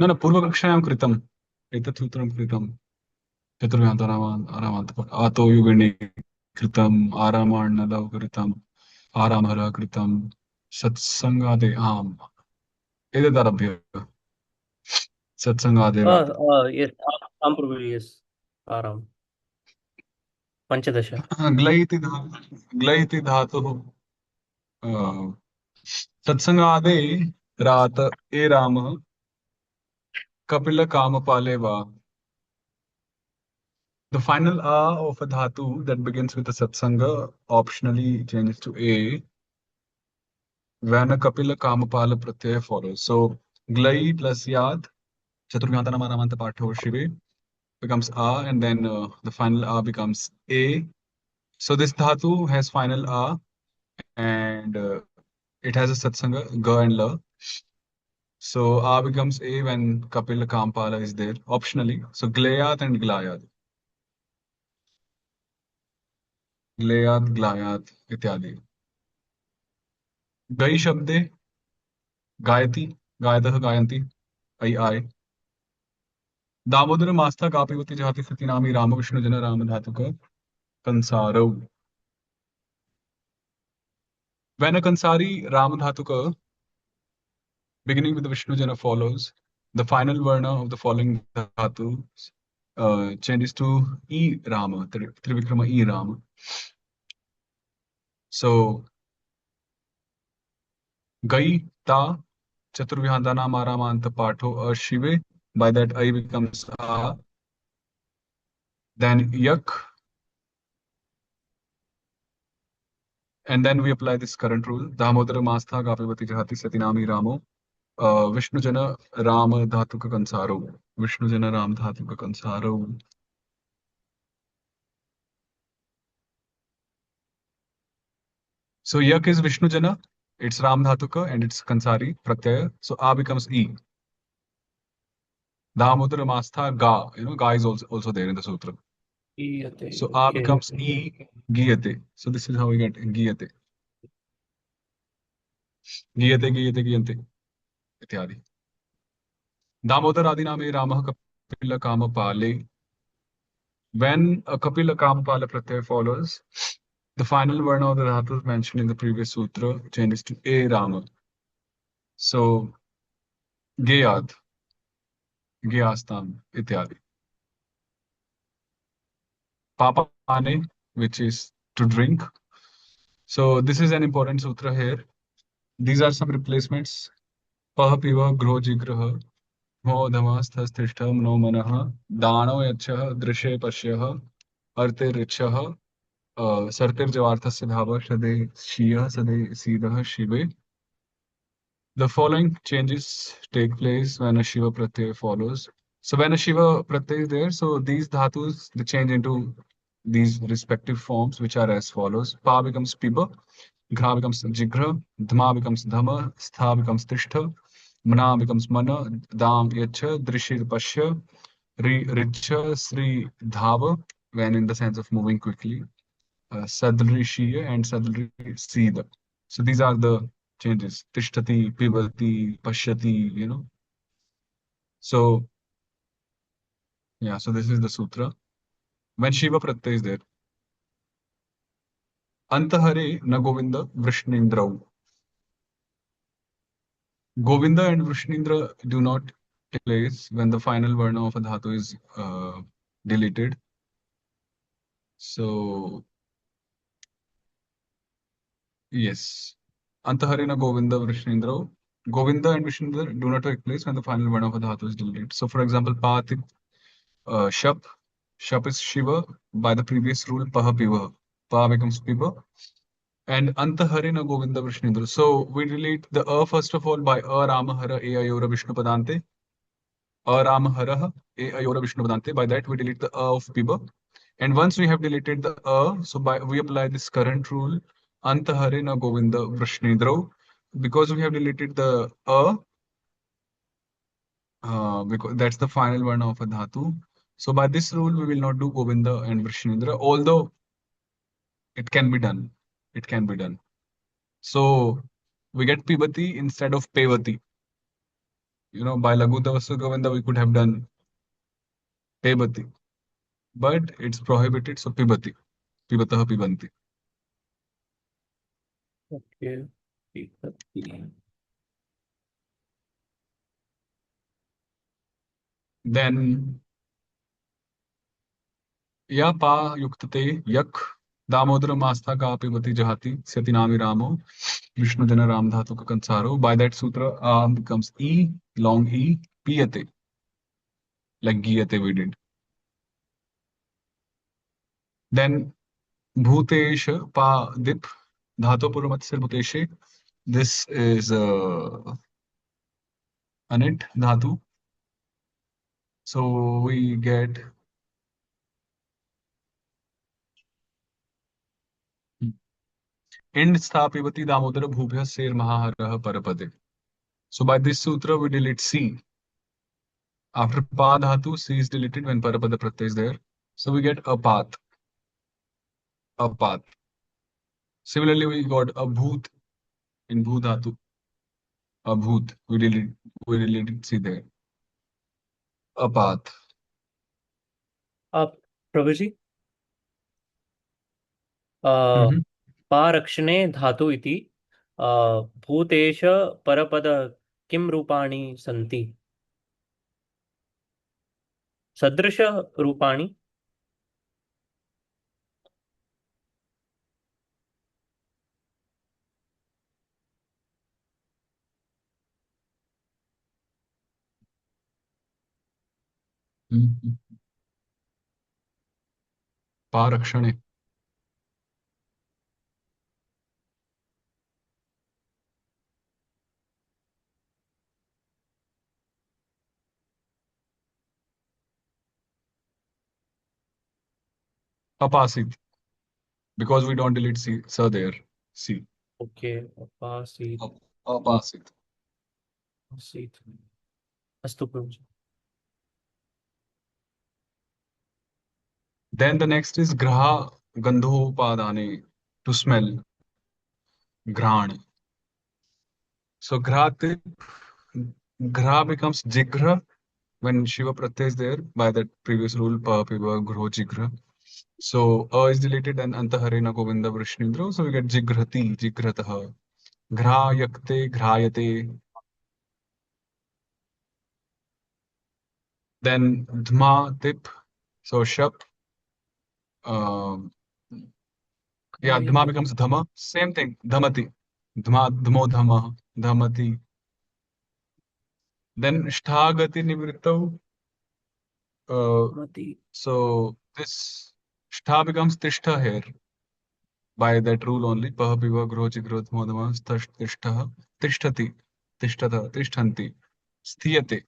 न पूर्वकक्षायां कृतम् एतत् सूत्रं कृतं चतुर्व्यान्तरामान्त आतो युगिनि कृतम् आरामाण्णलव कृतम् आरामहरः कृतं सत्सङ्गादे आम् एतदारभ्य सत्सङ्गादेव Yes, Aram yes. Aram. Panchadasha. ग्ल इति धातुः अ, सत्सङ्गादे रात ए रामः कपिलकामपाले वा. The final A of a dhatu that begins with a satsanga optionally changes to A when a Kapila Kamapala Pratyaya follows. So Glai plus Yad, Chaturvyantana Maramanta Patho Shive becomes A, and then the final A becomes A. So this dhatu has final A, and it has a satsanga Ga and La. So A becomes A when Kapila Kampala is there optionally. So Glayat and Glayat. Glayat, Glayat इत्यादि. गई शब्दे गायति गायतः गायन्ति ऐ आय दामोदर मास्ता कापिवती जहाति सति नामी राम विष्णु जन राम धातुक कंसारौ. When a kansari ram dhatuka beginning with the Vishnu jana follows, the final varna of the following dhatu changes to E Rama, Trivikrama E Rama. So gai ta chaturvihanda namarama patho a shive. By that I becomes a. Then yak. And then we apply this current rule. Damodara mastha kapivati jahati satinami ramo. Vishnu jana ram dhatu ka kansaro. Vishnu jana ram dhatu ka kansaro. So yak is Vishnu jana. It's ram dhatu ka and it's kansari pratyaya. So a becomes e. Damodara mastha ga. Ga is also there in the sutra. Iyate. So a Okay. becomes e giyate. So this is how we get giyate. Giyate giyate giyante. इत्यादि. दामोदर आदि नामे रामः कपिल काम पाले. When a Kapila Kampala Pratyaya follows, the final varna of the dhatus mentioned in the previous sutra changes to A Rama. So, Geyad, Geyastam, ityadi. Papane, which is to drink. So, this is an important sutra here. These are some replacements. Paha piva gro jigraha, mo dhamasthastishta mno manaha, dano yachah drishe pashyah, arte richah, sartir javarthasya dhava shade shiyah sade siddhah shive. The following changes take place when a Shiva Pratyaya follows. So when a Shiva Pratyaya is there, so these dhatus they change into these respective forms, which are as follows. Pa becomes Piba, Ghra becomes Jigra, Dma becomes Dhama, Stha becomes Tishtha, Mana becomes Mana, Dam Yacha, Drishir Pashya, Richa, Sri Dhava, when in the sense of moving quickly, Sadri Shiya and Sadri Sida. So these are the changes. Tishtati, Pivati, Pashyati. So yeah, so this is the sutra. When Shiva Pratyaya is there, Antahare na Govinda Vrishnendrau. Govinda and Vrishnendra do not take place when the final varna of a dhatu is deleted. So yes, Antahare na Govinda Vrishnendrau. Govinda and Vrishnendra do not take place when the final varna of a dhatu is deleted. So for example, Patik Shap. Shap is Shiva. By the previous rule, Paha Piva. Pa becomes Piva. And Antaharina Govinda Vishnindra. So we delete the first of all by Ramahara E Ayora Vishnu Padante. Ramahara E Ayora Vishnu Padante. By that we delete the of Piba. And once we have deleted the so by we apply this current rule, Antaharina Govinda Vishnindra. Because we have deleted the because that's the final one of a dhatu. So by this rule, we will not do Govinda and Vrishnendra, although it can be done. It can be done. So we get Pibati instead of Pevati. by Lagutavasya Govinda, we could have done Pebati, but it's prohibited, so Pibati, Pibatah Pibanti. Okay. Pipati. Then या पा युक्तते यक दामोदर मास्था का पिबति जहाति सति नामी रामो विष्णु जन राम धातु का कंसारो by that sutra becomes e long e piyate like giyate we did. Then bhutesh pa dip dhatu purmatsya bhuteshe, this is anit dhatu, so we get ind sthapivati damodara bhubhya ser mahahara parapade. So by this sutra we delete c. After pa dhatu, c is deleted when parapada pratyay is there. So we get a path. A path. Similarly, we got a bhoot in bhu dhatu. A bhoot. We deleted c there. A path. आप प्रभु जी Mm-hmm. पारक्षणे धातु इति भूतेश परपद किं रूपाणि सन्ति सदृश रूपाणि Mm-hmm. पारक्षणे. Apasit. Because we don't delete c. So there. C. Okay अपासीत् Apasit. आसीत् अस्तु प्रभु ji Then the next is graha gandho padane, to smell. Ghraan. So ghra becomes jigra when Shiva Pratyay is there by that previous rule, pa, piva, gro, jigra. So a is deleted and antaharena govinda vrishnindro. So we get jigrati, jigrataha. Ghra yakte, ghrayate. Then dhma tip. So shap. Um, yeah, dhma आयते becomes dhama. Same thing, dhamati. Dhma, dhmo, dhama, dhamati. Then sthagati nivrittau. Uh, मति so this shtha becomes tishtha here. By that rule only, pah piva grochi growth modama tishtha tishtati tishtata tishtanti sthiyate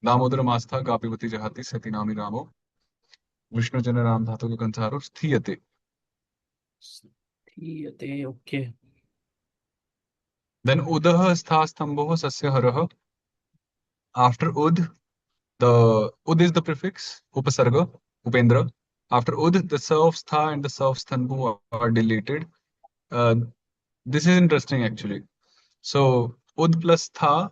damodara mastha gapivati jahati sati nami ramo Vishnu जन राम धातु के कंसारो स्थियते. स्थीयते okay Then udah stha stambho sasya harah. After ud, the ud is the prefix upasarga upendra. After ud, the sa of stha and the sa of stambhu are deleted. uh, this is interesting actually. So ud plus tha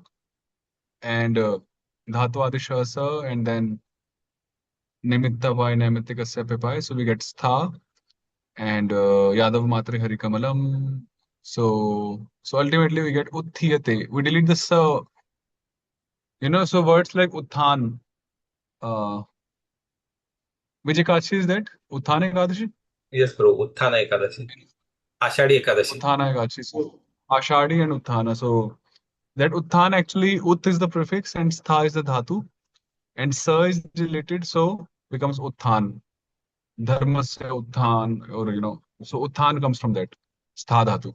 and dhatu adisha sa and then nimitta by naimittikasya pipai. So we get stha and Yadav Matre Hari Kamalam. So ultimately we get Utthiyate. We delete this so words like Utthan. Uh, which Ekadashi is that? Utthana Ekadashi? Yes, bro. Utthana Ekadashi. Ashadi Ekadashi. Utthana Ekadashi. So Ashadi and Utthana. So that Utthana actually Ut is the prefix and Stha is the dhatu and Sa is related, so becomes Utthan. Dharmasya Utthan, or so Utthan comes from that. Stha dhatu.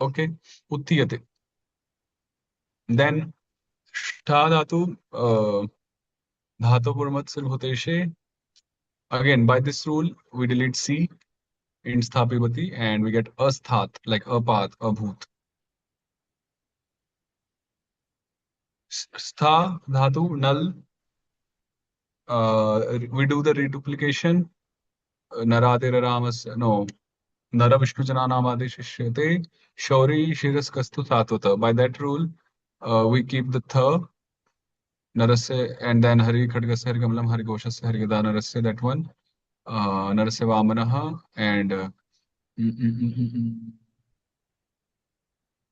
Okay. Uttiyate. Then Shtha dhatu, dhatu purmatsil bhuteshe. Again, by this rule, we delete C in Sthapivati and we get asthat, like a path, a bhoot. Stha dhatu, null. We do the reduplication. Naratera Ramas, no. Nara Vishnu Jananamadi Shauri Shiraskastu Satwata. By that rule, we keep the Narasya and then Hari Khadgasya Hari Kamalam Hari Goshasya Hari Gadanarasya, that one. Narasya Vamanaha and mm, mm, mm, mm, mm.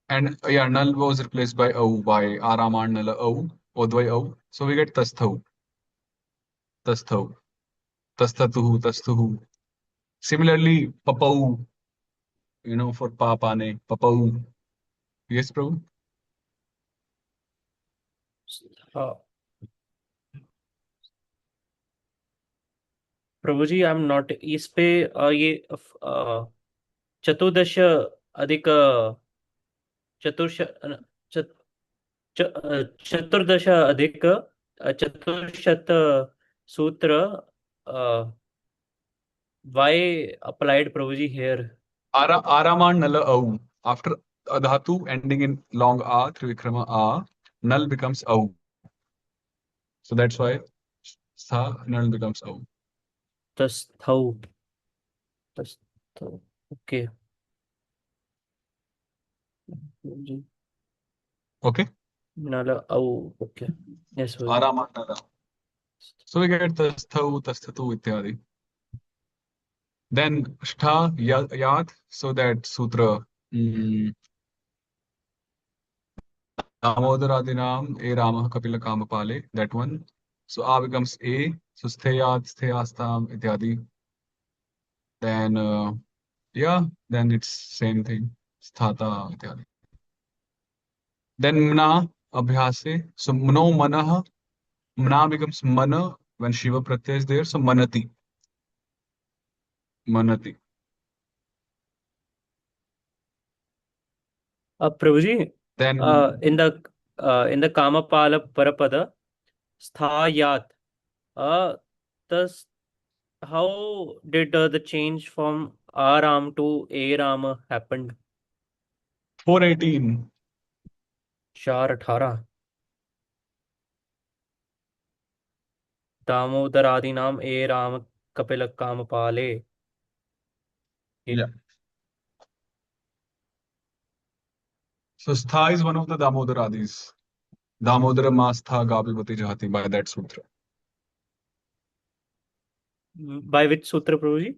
And yeah, Nal was replaced by Au by Araman Nala Au, Odvai Au. So we get Tasthau, Tasthau, Tastatuhu, Tastuhu. Similarly, Papau, for Papane, Papau. Yes, Prabhu? uh, Prabhu ji I am not इस पे ये चतुर्दश अधिक चतुर्श चत, चतुर्दश अधिक चतुर्शत सूत्र why applied Prabhu ji here? Araman Nala Au. After a dhatu ending in long A, Trivikrama A, Nal becomes Au. So that's why Sa Nal becomes Au. तस्थौ तस्थौ ओके जी Okay? नल औ ओके यस प्रभु जी Araman Nala. So we get Tasthau, Tasthatu ityadi. Then Shtha Yad, so that sutra. Damodaradinam E Ramah Kapila Kamapale, that one. So A becomes A. So Stheyat, Stheyastam ityadi. Then yeah, then it's same thing. Sthata ityadi. Then Mna Abhyase. So Mno Manah. Mna becomes Mana when Shiva Pratyay is there. So Manati. Manati. Prabhu ji Then in the Kamapala Parapada Sthayat thus how did the change from Aram to Aram happened? 418. 418 दामोदरादीनाम ए राम कपिल कामपाले Yeah. So Stha is one of the Damodaradis. Damodara Mastha Gapivati Jahati by that sutra. by which sutra Prabhu ji?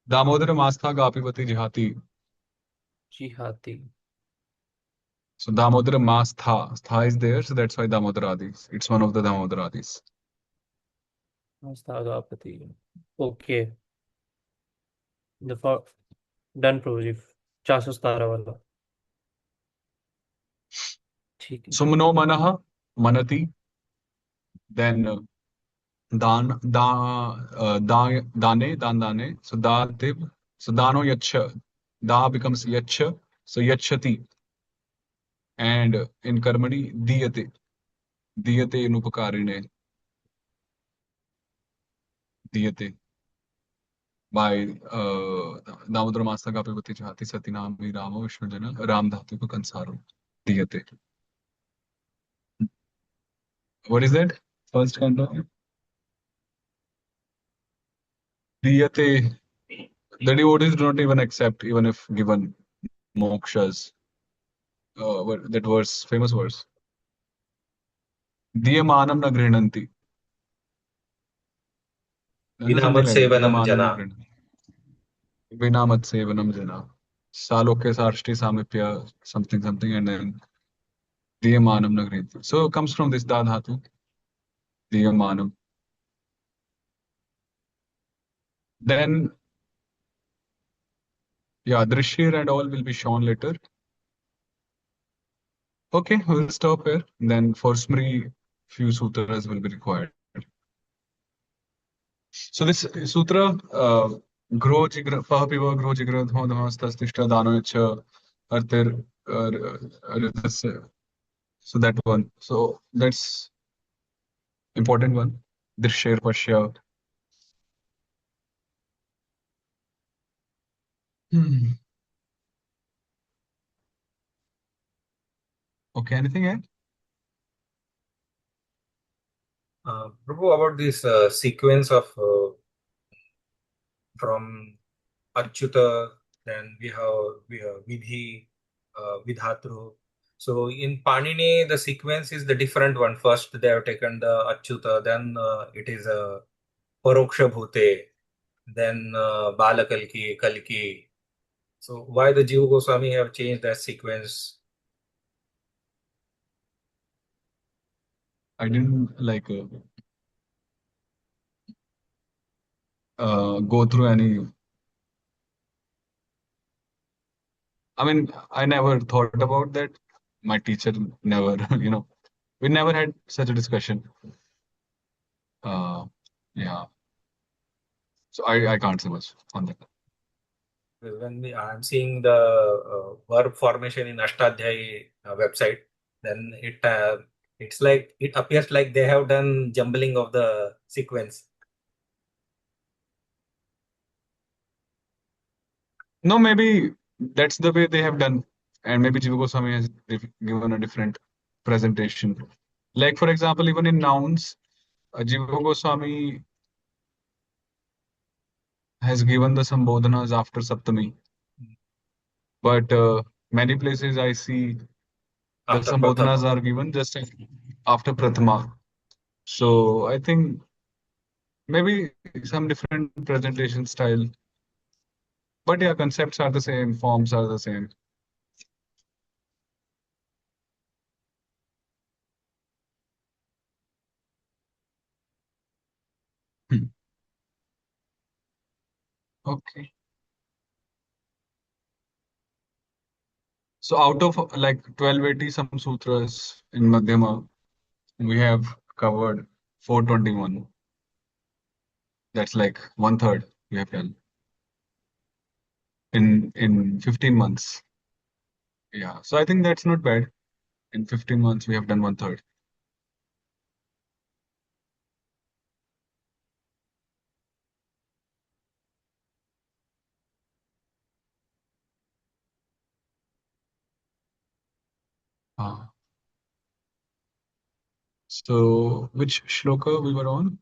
Damodara Mastha Gapivati Jahati. जिहाती So Damodara Mastha. Stha is there, so that's why Damodaradis. It's one of the Damodaradis. स्थागापति okay the for done प्रभु जी 417 वाला ठीक है Sumno Manaha Manati. Then Dane. So Dane. So Dano Yacha. Da becomes Yacha. So Yachati. And in Karmani, Diyate. Diyate Inupakarine. Diyate. By Damodara Masa Gapivati Jahati Satinami Rama Vishnu Jana Ram Dhatu Kansaro. Diyate. What is that? First canto. Diyate. The devotees do not even accept, even if given mokshas. That verse, famous verse. Diyamanam na grihnanti. Something Vinamat like that. sevanam Diyamanam na jana. grihnanti. Vinamat sevanam jana. Saloke sarshti samipya something something and then Diyamanam na grihnanti. So it comes from this da dhatu. Diyamanam. Then yeah, Drishir and all will be shown later. Okay, we'll stop here. Then for Smri, few sutras will be required. So this sutra, Gro Jigra, Pahapiva, Gro Jigra, Dhamastastishta, Danocha, Arthur, so that one. So that's important one. Drishir Pashya. Hmm. Okay, anything else? Prabhu, about this sequence of from Achyuta, then we have Vidhi, Vidhatru. So in Panini, the sequence is the different one. First, they have taken the Achyuta, then it is Paroksha Bhute, then Balakalki, Kalki. So why the Jiva Goswami have changed that sequence? I didn't like go through any. I mean, I never thought about that. My teacher never, we never had such a discussion. Uh, yeah. So I can't say much on that. I'm seeing the verb formation in Ashtadhyayi website, then it's like it appears like they have done jumbling of the sequence. No, maybe that's the way they have done, and maybe Jiva Goswami has given a different presentation. Like for example, even in nouns, Jiva Goswami has given the Sambodhanas after Saptami, but many places I see the After Prathama. Sambodhanas are given just after Prathama. So I think maybe some different presentation style, but yeah, concepts are the same, forms are the same. Hmm. Okay. So out of like 1280 some sutras in Madhyama, we have covered 421. That's like one third we have done in 15 months. Yeah. So I think that's not bad. In 15 months we have done one third. Ah. So which shloka we were on?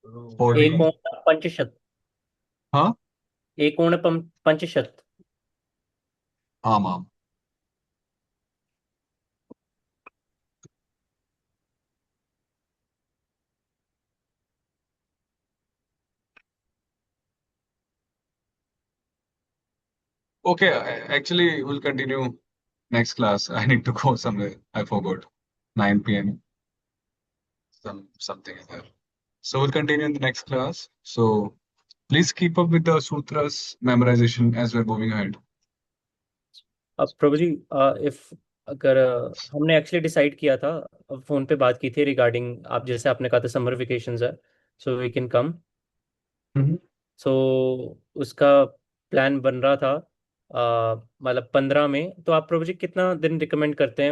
So, 40? एकोनपञ्चशत् Huh? एकोनपञ्चशत् Am. Okay, actually we'll continue next class. I need to go somewhere. I forgot. 9 p.m. Something like that. So we'll continue in the next class. So please keep up with the sutras memorization as we're moving ahead. अब प्रभु जी, if अगर हमने actually decide किया था, phone पे बात की थी regarding, आप जैसे आपने कहा था समर वेकेशंस है, सो वी कैन कम। Mhm. सो उसका प्लान बन रहा था मतलब 15 में। तो आप प्रभु जी कितना दिन रिकमेंड करते हैं